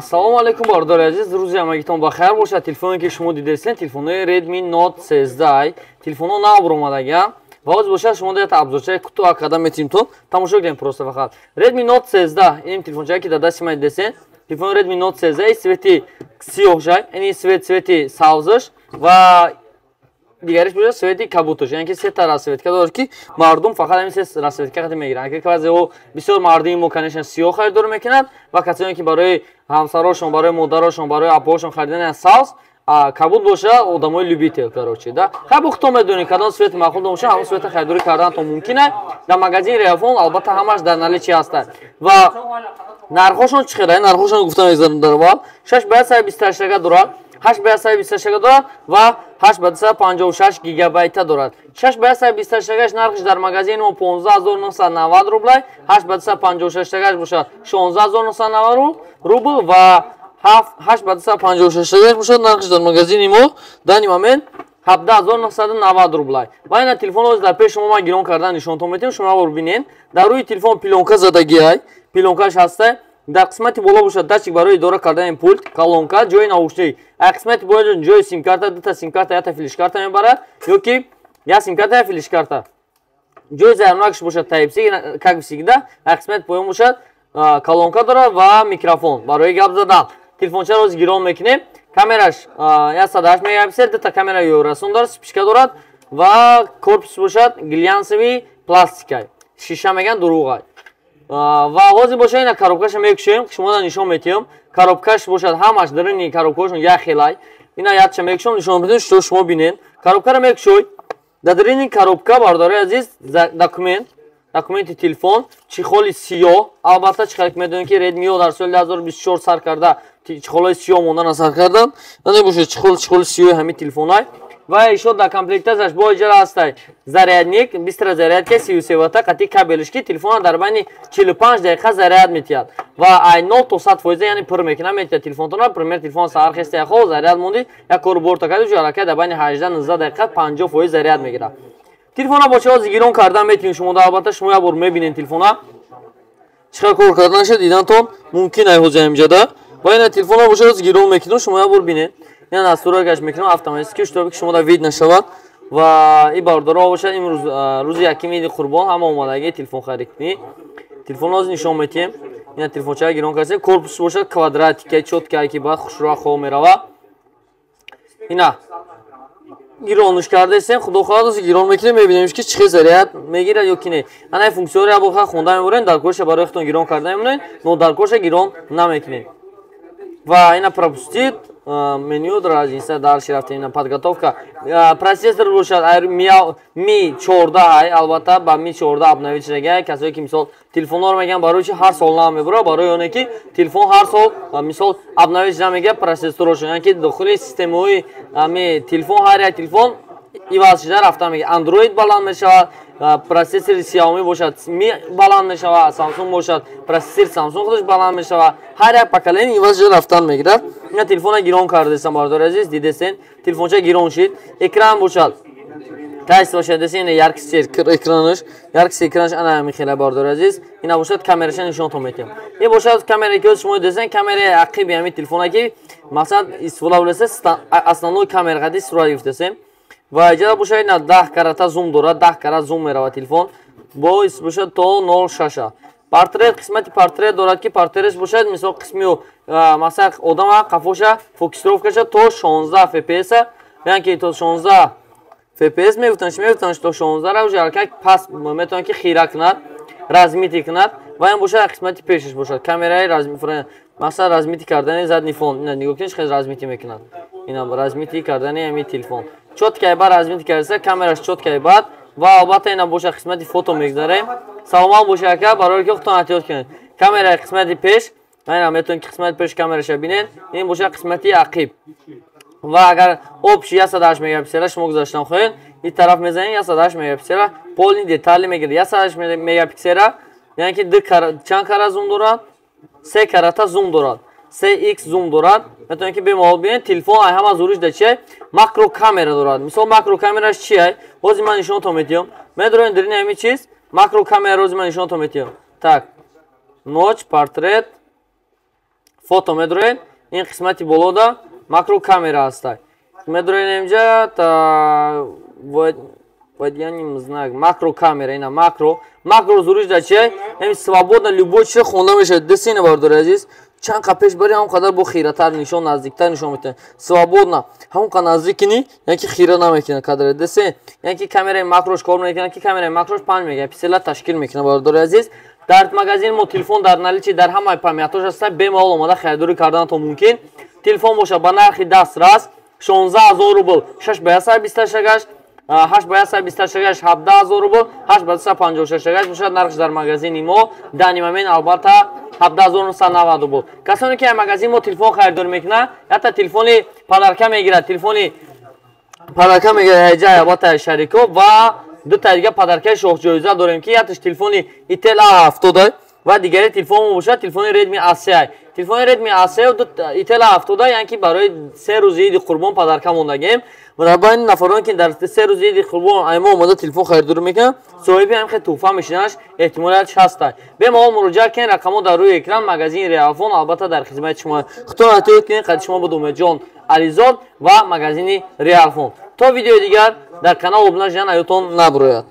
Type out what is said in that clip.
Салом алейкум бардори азиз, рӯзи ҳамагитон бахайр бошад. Телефоне ки шумо дидесен телефони Redmi Note 13 телефоно нав омадаган ва ҳозир бошад шумо дед абзорчаи кутуа када метим то тамошо кунем просто фақат. Redmi Note 13 ин телефончаи ки дар дасти ман дидесен телефони Redmi Note 13 свети сиёҳшай, ин свети савзаш ва дигариш бошад свети кабуташ, яъне ки се та расветка дорад ки мардум фақат ҳамин се расветка хати мегиранд. Ки баъзеҳо бисёр мардуми мо конечно сиёҳ харидор мекунанд ва касоне ки барои ҳамсарошон, барои модарошон, барои апоҳошон харидани савз кабут боша одамои любител короче да. Хаб хто медонӣ кадом свет маъқул боша, ҳамон света харидорӣ карданатон мумкин аст. Дар магазини Reafon албатта ҳамаш дар наличие ҳастанд. Ва нархошон чӣ хеле? Нархошон гуфта мегзарам дар аввал 628 тага дорад, 828 тага дорад ва 856 гигабайта дорад. 628 тагаш нархш дар магазини мо 15990 рублай, 856 тагаш бошад 16990 рубл ва 856 тагаш бошад нархш дар магазини мо дани момент 17990 рублай. Ва ина телефон дар пеш шумо ма гирон кардан нишонтон метем, шумо бор бинен. Дар рӯи телефон пилонка задагӣ ай, пилонкаш ҳаста. Дар қисмати боло бошад датчик барои идора кардани пульт, колонка, ҷои наушник. Қисмати бола ҷои сим-карта, дута сим-карта, ята флеш-карта мебарад, ёки я сим-карта, я флеш-карта. Ҷои зармакш бошад Type-C, как всегда. Қисмати поён бошад колонка дорад ва микрофон барои гап задан. Телефончаро гирон мекунем. Камераш 108 мегапиксел, дута камера ёрасон дорад, спичка дорад ва корпус бошад глянсовый пластикай. Шиша меган дуруғай. Ва ҳозир боша ина коробкаша мекушем, шумо нишон метиҳам. Коробкаш бошад ҳамаш дарини коробкашон як хелай. Ина ятша мекушам, нишон метиҳам, што шумо бинен. Коробкаро мекушой. Дар дарини коробка бардори азиз документи телефон, чихоли сиёҳ. Албатта чихолик медонед ки Redmi дар соли 2024 сар карда чихолои сиёҳ мондан сар кардан. Не бошад чихоли сиёҳи ҳамин телефонай. Ва ишо дар комплектасаш бо иҷара ҳастай зарядник, бистра зарядка 33 ватта қатъи кабелш ки телефона дар байни 45 дақиқа заряд метиҳад. Ва ай 0 то 100% яъне пур мекуна метиҳад телефонтона. Пример телефон сар хеста яхо заряд монди, як кор борта кади ҷаракай дар байни 18-19 дақиқа 50% заряд мегирад. Телефона бо чиҳози гирон кардан метиҳем шумо дар албатта шумо як бор мебинен телефона. Чиқар кор карданаш дидантон мумкин ай ҳозир ҳамҷада. Ва ина телефона бо чиҳози гирон мекунем шумо як бор бинен. Я настроекаш мекунам автоматически, чтобы шумо да вид нашавад ва и бардора бошад. Имрӯз рӯзи якими Қурбон ҳама омадагӣ телефон харид кунӣ. Телефон ҳозир нишон метиҳем. Ина телефончаи гирон кардем. Корпус бошад квадратика, чоткае ки баъд хушрӯ хоб мерава. Ина гиронш кардесем, худо хоҳад ҳозир гирон мекунем, мебинем ки чӣ заряд мегирад ё ки не. Ана функсиони абоха хонда мебарем, дар корша барои худтон гирон карда мемонед, но дар корша гирон намекунем. Ва ина пропустит меню дорад, инста дальше рафтем. Ина подготовка. Процессор бошад Mi 14 ай, албатта ба Mi 14 обновить шудагай. Касое ки мисол телефонор меган барои чи ҳар сол намебура, барои оне ки телефон ҳар сол мисол обновить намега процессоршон, яъне ки дохили системаи ами телефон ҳар як телефон иваз шуда рафта мега. Android баланд мешавад, процессори Xiaomi бошад Mi баланд мешавад, Samsung бошад процессори Samsung худаш баланд мешавад. Ҳар як поколени иваз шуда рафтан мегирад. Ина телефона гирон кардесам бардори азиз, дидесен телефонча гирон шид. Экран бошад тайс бошад, десен яркси экранаш, яркси экранаш ана михела бардори азиз. Ина бошад камераша нишонтон метем. Ин бошад камераи ки шумо десен камераи ақиби ҳамин телефона ки мақсад истифода боласа основной камера қади сурат гирифтесем. Ва иҷода бошад ина 10 карата зум дорад, 10 карат зум мерава телефон. Бо бошад то 0.6. Портрет, қисмати портрет дорад ки портретш бошад мисол қисми масал одама қафоша фокусировкаша то 16 fps, яъне ки то 16 fps мегуфтанш то 16 ра уже ҳаракат пас метавонад ки хира кунад, размити кунад. Ва ин бошад қисмати пешаш бошад камераи размити, масал размити кардани задни фон. Ина нигоҳ кунед хеле размити мекунад. Ина размити кардани ҳамин телефон. Чоткаи бад размити карда, камераш чоткаи бад ва албатта ина бошад қисмати фото мегзарем. Саломал бошад ака барои ки худтон эҳтиёт кунед. Камераи қисмати пеш, ина метавонед ки қисмати пеш камераша бинед. Ин бошад қисмати ақиб. Ва агар общий 108 мегапиксел шумо гузаштан хоҳед, ин тараф мезанед 108 мегапиксел, полни детали мегирад 108 мегапиксел, яъне ки чанд карат зум дорад? 3 карата зум дорад. 3x зум дорад. Метавонед ки бемаҳол бинед. Телефон ай ҳама зуриш да чи ай? Макро камера дорад. Мисол макро камераш чи ай? Ҳозир ман нишонтон метиҳам. Медорем дарини ҳамин чиз макро камера ҳозир ман нишонтон метиҳам. Так. Ночь, портрет, фото медроед. Ин қисмати болода макро камера ҳастай. Медроед инҷа та водяним знак макро камера, ина макро зуруш да чи ами свободно любой чиз хонда мешавад. Десина бардори азиз, чанд қа пеш бари ҳамон қадар бо хиратар нишон наздиктар нишон метавонӣ. Свободно ҳамон қа наздикини яки хира намекунад кадр десин. Яки камераи макрош кор мекунад, ки камераи макрош 5 мегапиксел ташкил мекунад бардори азиз. Дар магазин мо телефон дар наличи дар ҳамаи памятош ҳаст. Бемаҳол омада харидорӣ карданатон мумкин. Телефон боша ба нархи дастрас 16000 рубл 6/128, 8/128, 17000 рубл 8/256 бошад. Нархш дар магазини мо дани момент албатта 17990 рубл. Касоне ки магазин мо телефон харидорӣ мекунад, ята телефони падарка мегирад, телефони падарка мегирад ҳаҷа албатта шариков ва ду та дига падаркаи шохҷоиза дорем ки яташ телефони Itel A70 ва дигари телефон мо бошад телефони Redmi A3. Телефони Redmi A3 ду Itel A70 яъне ки барои 3 рӯзи Иди Қурбон падарка мондагем. ва дар байни нафароне ки дар 3 рӯзи Иди Қурбон аймо омада телефон харидорӣ мекунад, соҳиби ҳам хеле туҳфа мешинаш эҳтимолиятш ҳаста. Бемаҳол муроҷиат кунед, рақамҳо дар рӯи экран. Магазини Realfon албатта дар хизмати шумо. Худтон эҳтиёт кунед. қадри шумо буд Умедҷон Ализод ва магазини Realfon. То видеои дигар дар канал обуна шудан аётон набурояд.